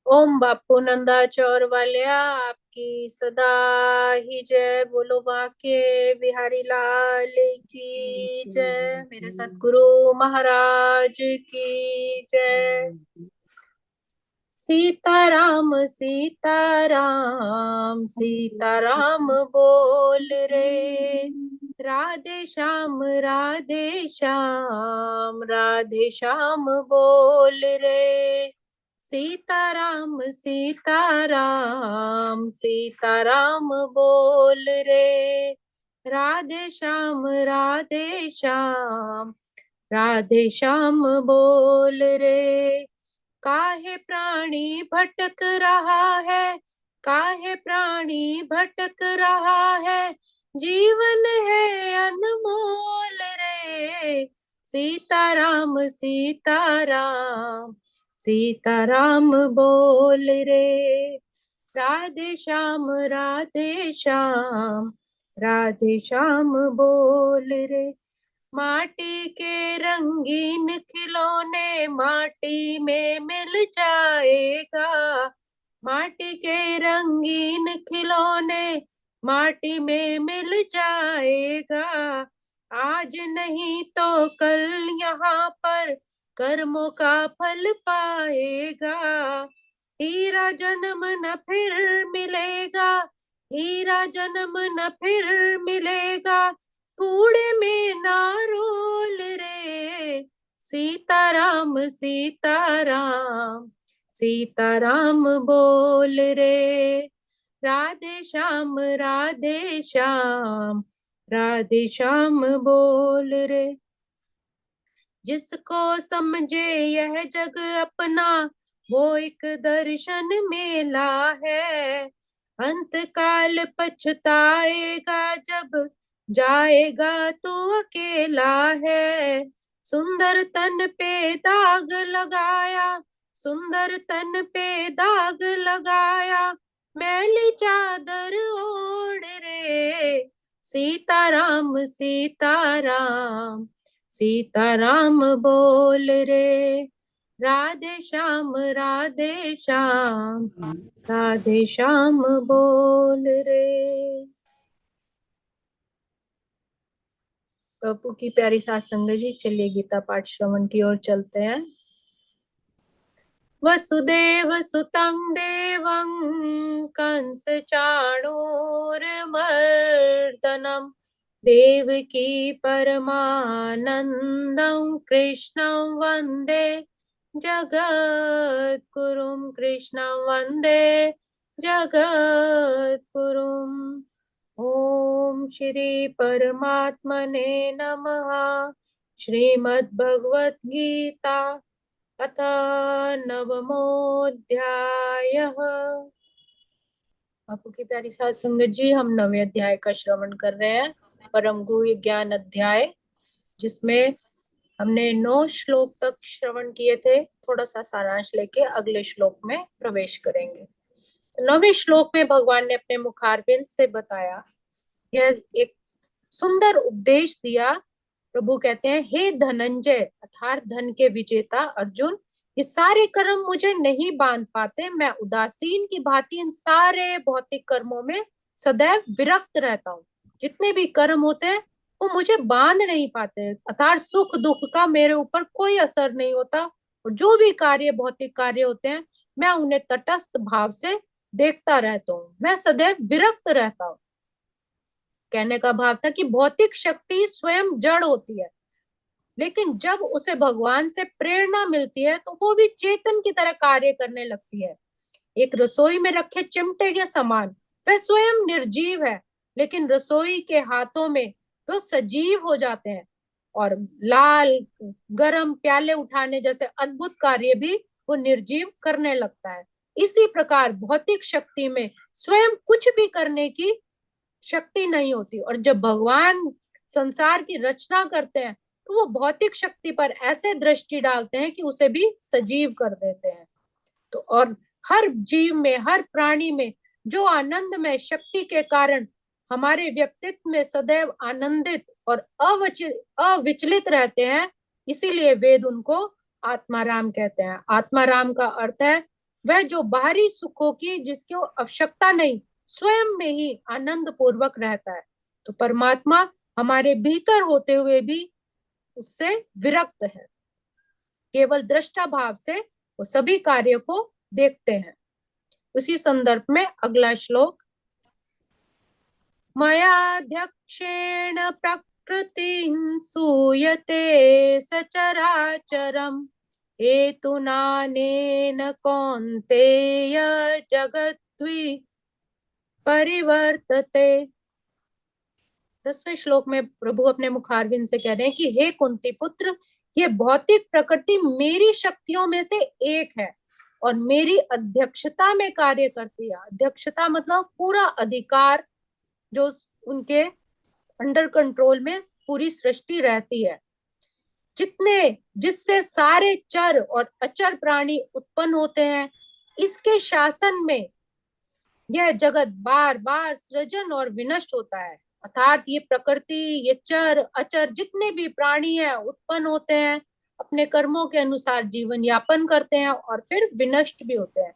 ओम बापू नंदाचौर वालिया आपकी सदा ही जय। बोलो बाके बिहारी लाल की जय। मेरे सतगुरु महाराज की जय। सीताराम सीताराम सीताराम बोल रे। राधे श्याम राधे श्याम राधे श्याम बोल रे। सीताराम सीताराम सीताराम बोल रे। राधे श्याम राधे श्याम राधे श्याम बोल रे। काहे प्राणी भटक रहा है, काहे प्राणी भटक रहा है, जीवन है अनमोल रे। सीताराम सीताराम सीताराम बोल रे। राधे श्याम राधे श्याम राधे श्याम बोल रे। माटी के रंगीन खिलौने माटी में मिल जाएगा। माटी के रंगीन खिलौने माटी में मिल जाएगा। आज नहीं तो कल यहाँ पर कर्मों का फल पाएगा। हीरा जन्म न फिर मिलेगा, हीरा जन्म न फिर मिलेगा, कूड़े में ना रोल रे। सीताराम सीताराम सीताराम बोल रे। राधे श्याम राधे श्याम राधे श्याम बोल रे। जिसको समझे यह जग अपना वो एक दर्शन मेला है। अंत काल पछताएगा जब जाएगा तो अकेला है। सुंदर तन पे दाग लगाया, सुंदर तन पे दाग लगाया, मैली चादर ओढ़ रे। सीताराम सीताराम सीताराम बोल रे। राधे श्याम राधे श्याम राधे श्याम बोल रे। प्रभु की प्यारी सात संगत जी, चलिए गीता पाठ श्रवण की ओर चलते हैं। वसुदेव सुतं देवं कंस चाणूरमर्दनम् देवकी परमानन्दं कृष्णं वन्दे जगद्गुरुं। कृष्णं वन्दे जगद्गुरुम्। ओम श्री परमात्मने नमः। श्रीमद्भगवत गीता अथ नवमोऽध्यायः। आपकी प्यारी सात संगत जी, हम नवे अध्याय का श्रवण कर रहे हैं, परम गुह्य ज्ञान अध्याय, जिसमें हमने 9 श्लोक तक श्रवण किए थे। थोड़ा सा सारांश लेके अगले श्लोक में प्रवेश करेंगे। 9वें श्लोक में भगवान ने अपने मुखारबिंद से बताया, यह एक सुंदर उपदेश दिया। प्रभु कहते हैं, हे धनंजय अर्थात धन के विजेता अर्जुन, ये सारे कर्म मुझे नहीं बांध पाते। मैं उदासीन की भांति इन सारे भौतिक कर्मों में सदैव विरक्त रहता हूँ। जितने भी कर्म होते हैं वो मुझे बांध नहीं पाते, अर्थात सुख दुख का मेरे ऊपर कोई असर नहीं होता। और जो भी कार्य भौतिक कार्य होते हैं मैं उन्हें तटस्थ भाव से देखता रहता हूँ। मैं सदैव विरक्त रहता हूँ। कहने का भाव था कि भौतिक शक्ति स्वयं जड़ होती है, लेकिन जब उसे भगवान से प्रेरणा मिलती है तो वो भी चेतन की तरह कार्य करने लगती है। एक रसोई में रखे चिमटे के समान वह स्वयं निर्जीव है, लेकिन रसोई के हाथों में वो सजीव हो जाते हैं और लाल गरम प्याले उठाने जैसे अद्भुत कार्य भी वो निर्जीव करने लगता है। इसी प्रकार भौतिक शक्ति में स्वयं कुछ भी करने की शक्ति नहीं होती, और जब भगवान संसार की रचना करते हैं तो वो भौतिक शक्ति पर ऐसे दृष्टि डालते हैं कि उसे भी सजीव कर देते हैं। तो और हर जीव में, हर प्राणी में जो आनंद में शक्ति के कारण हमारे व्यक्तित्व में सदैव आनंदित और अविचलित रहते हैं, इसीलिए वेद उनको आत्माराम कहते हैं। आत्माराम का अर्थ है वह जो बाहरी सुखों की जिसकी आवश्यकता नहीं, स्वयं में ही आनंद पूर्वक रहता है। तो परमात्मा हमारे भीतर होते हुए भी उससे विरक्त है, केवल दृष्टा भाव से वो सभी कार्य को देखते हैं। उसी संदर्भ में अगला श्लोक, मयाध्यक्षेण प्रकृतिं सूयते सचराचरम् हेतुनानेन कौन्तेय जगद्वि परिवर्तते। 10वें श्लोक में प्रभु अपने मुखारविंद से कह रहे हैं कि हे कुंती पुत्र, ये भौतिक प्रकृति मेरी शक्तियों में से एक है और मेरी अध्यक्षता में कार्य करती है। अध्यक्षता मतलब पूरा अधिकार, जो उनके अंडर कंट्रोल में पूरी सृष्टि रहती है। जिससे सारे चर और अचर प्राणी उत्पन्न होते हैं, इसके शासन में यह जगत बार बार सृजन और विनष्ट होता है। अर्थात ये प्रकृति, ये चर अचर जितने भी प्राणी हैं उत्पन्न होते हैं, अपने कर्मों के अनुसार जीवन यापन करते हैं और फिर विनष्ट भी होते हैं।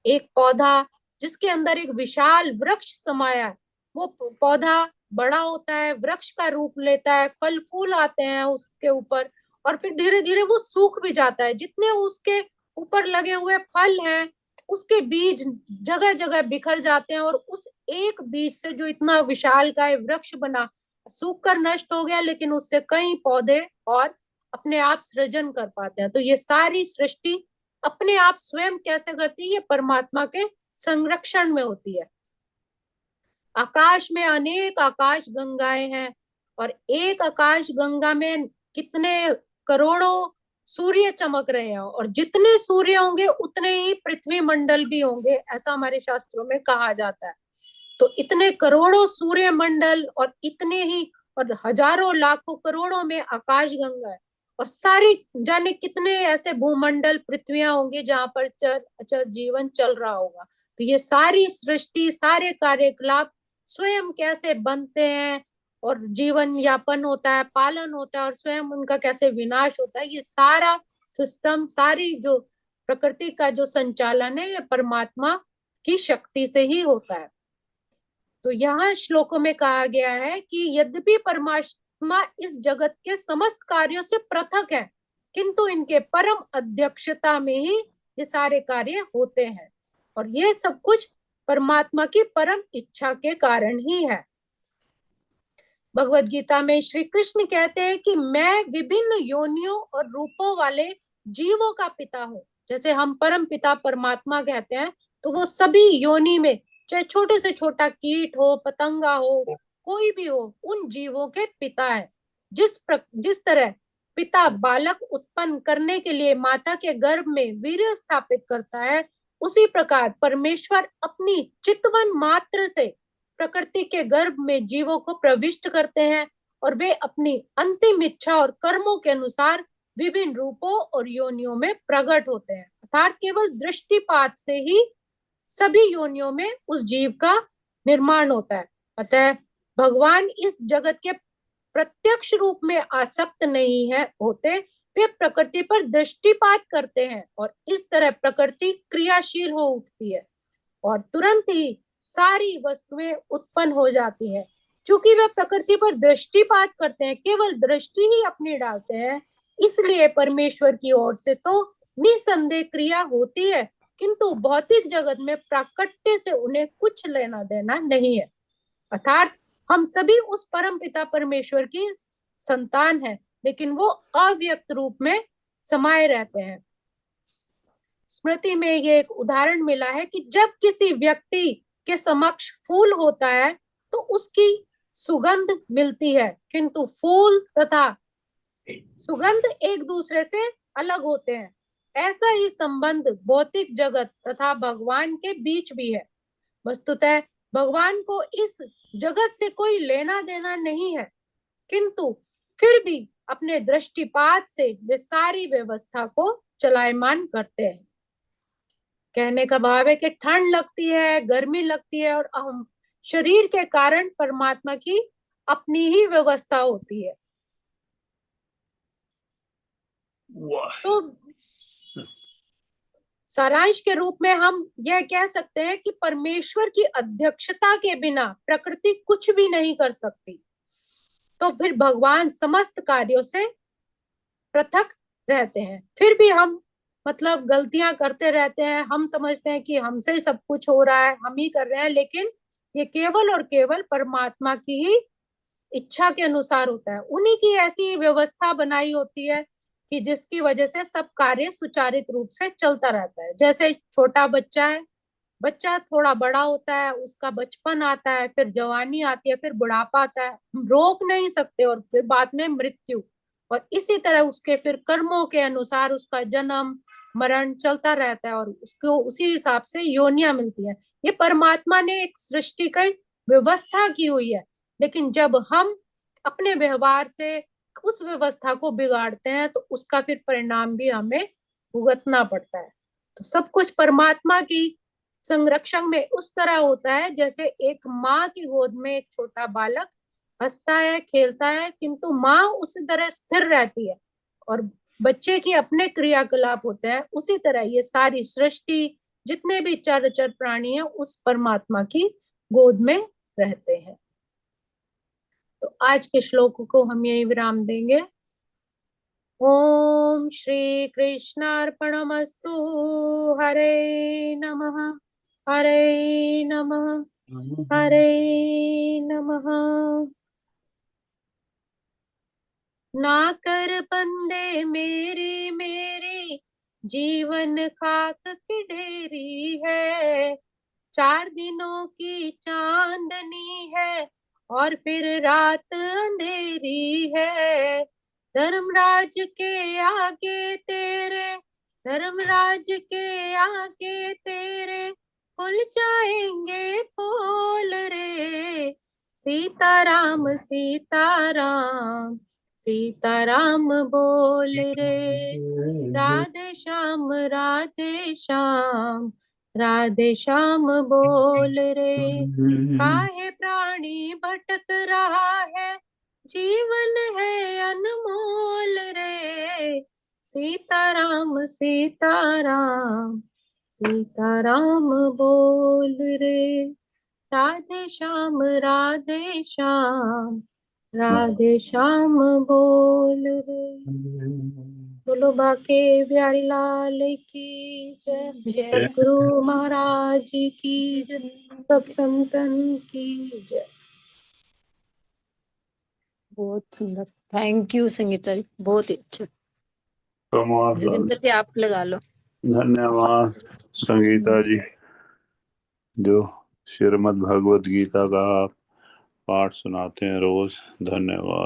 एक पौधा जिसके अंदर एक विशाल वृक्ष समाया है, वो पौधा बड़ा होता है, वृक्ष का रूप लेता है, फल फूल आते हैं उसके ऊपर, और फिर धीरे धीरे वो सूख भी जाता है। जितने उसके ऊपर लगे हुए फल हैं, उसके बीज जगह जगह बिखर जाते हैं और उस एक बीज से जो इतना विशाल का वृक्ष बना, सूख कर नष्ट हो गया, लेकिन उससे कई पौधे और अपने आप सृजन कर पाते हैं। तो ये सारी सृष्टि अपने आप स्वयं कैसे करती है? ये परमात्मा के संरक्षण में होती है। आकाश में अनेक आकाश गंगाएं हैं और एक आकाश गंगा में कितने करोड़ों सूर्य चमक रहे हैं, और जितने सूर्य होंगे उतने ही पृथ्वी मंडल भी होंगे, ऐसा हमारे शास्त्रों में कहा जाता है। तो इतने करोड़ों सूर्य मंडल और इतने ही और हजारों लाखों करोड़ों में आकाश गंगा है, और सारी जाने कितने ऐसे भूमंडल पृथ्वियां होंगी जहां पर चर अचर जीवन चल रहा होगा। तो ये सारी सृष्टि, सारे कार्यकलाप स्वयं कैसे बनते हैं और जीवन यापन होता है, पालन होता है, और स्वयं उनका कैसे विनाश होता है, ये सारा सिस्टम, सारी जो प्रकृति का जो संचालन है, ये परमात्मा की शक्ति से ही होता है। तो यहाँ श्लोकों में कहा गया है कि यद्यपि परमात्मा इस जगत के समस्त कार्यों से पृथक है, किंतु इनके परम अध्यक्षता में ही ये सारे कार्य होते हैं, और ये सब कुछ परमात्मा की परम इच्छा के कारण ही है। भगवत गीता में श्री कृष्ण कहते हैं कि मैं विभिन्न योनियों और रूपों वाले जीवों का पिता हूँ। जैसे हम परम पिता परमात्मा कहते हैं, तो वो सभी योनि में, चाहे छोटे से छोटा कीट हो, पतंगा हो, कोई भी हो, उन जीवों के पिता है। जिस तरह पिता बालक उत्पन्न करने के लिए माता के गर्भ में वीर्य स्थापित करता है, उसी प्रकार परमेश्वर अपनी चितवन मात्र से प्रकृति के गर्भ में जीवों को प्रविष्ट करते हैं, और वे अपनी अंतिम इच्छा और कर्मों के अनुसार विभिन्न रूपों और योनियों में प्रकट होते हैं। अर्थात केवल दृष्टिपात से ही सभी योनियों में उस जीव का निर्माण होता है। अतः भगवान इस जगत के प्रत्यक्ष रूप में आसक्त नहीं है होते, वे प्रकृति पर दृष्टिपात करते हैं, और इस तरह प्रकृति क्रियाशील हो उठती है और तुरंत ही सारी वस्तुएं उत्पन्न हो जाती हैं। क्योंकि वे प्रकृति पर दृष्टिपात करते हैं, केवल दृष्टि ही अपनी डालते हैं, इसलिए परमेश्वर की ओर से तो निसंदेह क्रिया होती है, किंतु भौतिक जगत में प्राकट्य से उन्हें कुछ लेना देना नहीं है। अर्थात हम सभी उस परम पिता परमेश्वर की संतान हैं, लेकिन वो अव्यक्त रूप में समाये रहते हैं। स्मृति में ये एक उदाहरण मिला है कि जब किसी व्यक्ति के समक्ष फूल होता है तो उसकी सुगंध मिलती है, किंतु फूल तथा सुगंध एक दूसरे से अलग होते हैं। ऐसा ही संबंध भौतिक जगत तथा भगवान के बीच भी है। वस्तुतः भगवान को इस जगत से कोई लेना देना नहीं है, किंतु फिर भी अपने दृष्टिपात से वे सारी व्यवस्था को चलायमान करते हैं। कहने का भाव है कि ठंड लगती है, गर्मी लगती है, और हम शरीर के कारण परमात्मा की अपनी ही व्यवस्था होती है। तो सारांश के रूप में हम यह कह सकते हैं कि परमेश्वर की अध्यक्षता के बिना प्रकृति कुछ भी नहीं कर सकती। तो फिर भगवान समस्त कार्यों से पृथक रहते हैं। फिर भी हम मतलब गलतियां करते रहते हैं, हम समझते हैं कि हमसे ही सब कुछ हो रहा है, हम ही कर रहे हैं, लेकिन ये केवल और केवल परमात्मा की ही इच्छा के अनुसार होता है। उन्हीं की ऐसी व्यवस्था बनाई होती है कि जिसकी वजह से सब कार्य सुचारित रूप से चलता रहता है। जैसे छोटा बच्चा है, बच्चा थोड़ा बड़ा होता है, उसका बचपन आता है, फिर जवानी आती है, फिर बुढ़ापा आता है, हम रोक नहीं सकते, और फिर बाद में मृत्यु। और इसी तरह उसके फिर कर्मों के अनुसार उसका जन्म मरण चलता रहता है, और उसको उसी हिसाब से योनियां मिलती है। ये परमात्मा ने एक सृष्टि की व्यवस्था की हुई है। लेकिन जब हम अपने व्यवहार से उस व्यवस्था को बिगाड़ते हैं तो उसका फिर परिणाम भी हमें भुगतना पड़ता है। तो सब कुछ परमात्मा की संरक्षण में उस तरह होता है जैसे एक माँ की गोद में एक छोटा बालक हंसता है खेलता है, किंतु माँ उसी तरह स्थिर रहती है, और बच्चे की अपने क्रियाकलाप होते हैं। उसी तरह ये सारी सृष्टि, जितने भी चर प्राणी हैं, उस परमात्मा की गोद में रहते हैं। तो आज के श्लोक को हम यही विराम देंगे। ओम श्री कृष्णार्पणमस्तु। हरे नमः, हरे नमः, हरे नमः। ना कर बंदे मेरी मेरी, जीवन खाक की ढेरी है। 4 दिनों की चांदनी है, और फिर रात अंधेरी है। धर्मराज के आगे तेरे, धर्मराज के आगे तेरे, खुल जाएंगे पोल रे। सीताराम सीताराम, सीताराम बोल रे। राधे श्याम राधे श्याम, राधे श्याम बोल रे। काहे प्राणी भटक रहा है, जीवन है अनमोल रे। सीताराम सीताराम, सीताराम बोल रे। राधे श्याम राधे श्याम, राधे श्याम बोल रे। बोलो बाके बिहारी लाल की जय, सतगुरु महाराज की जय, सब संतन की जय। बहुत सुंदर, थैंक यू संगीता जी, बहुत ही अच्छा। कमाल। जोगिंदर जी आप लगा लो। धन्यवाद संगीता जी, जो श्रीमद् भगवद गीता का पाठ सुनाते हैं रोज। धन्यवाद।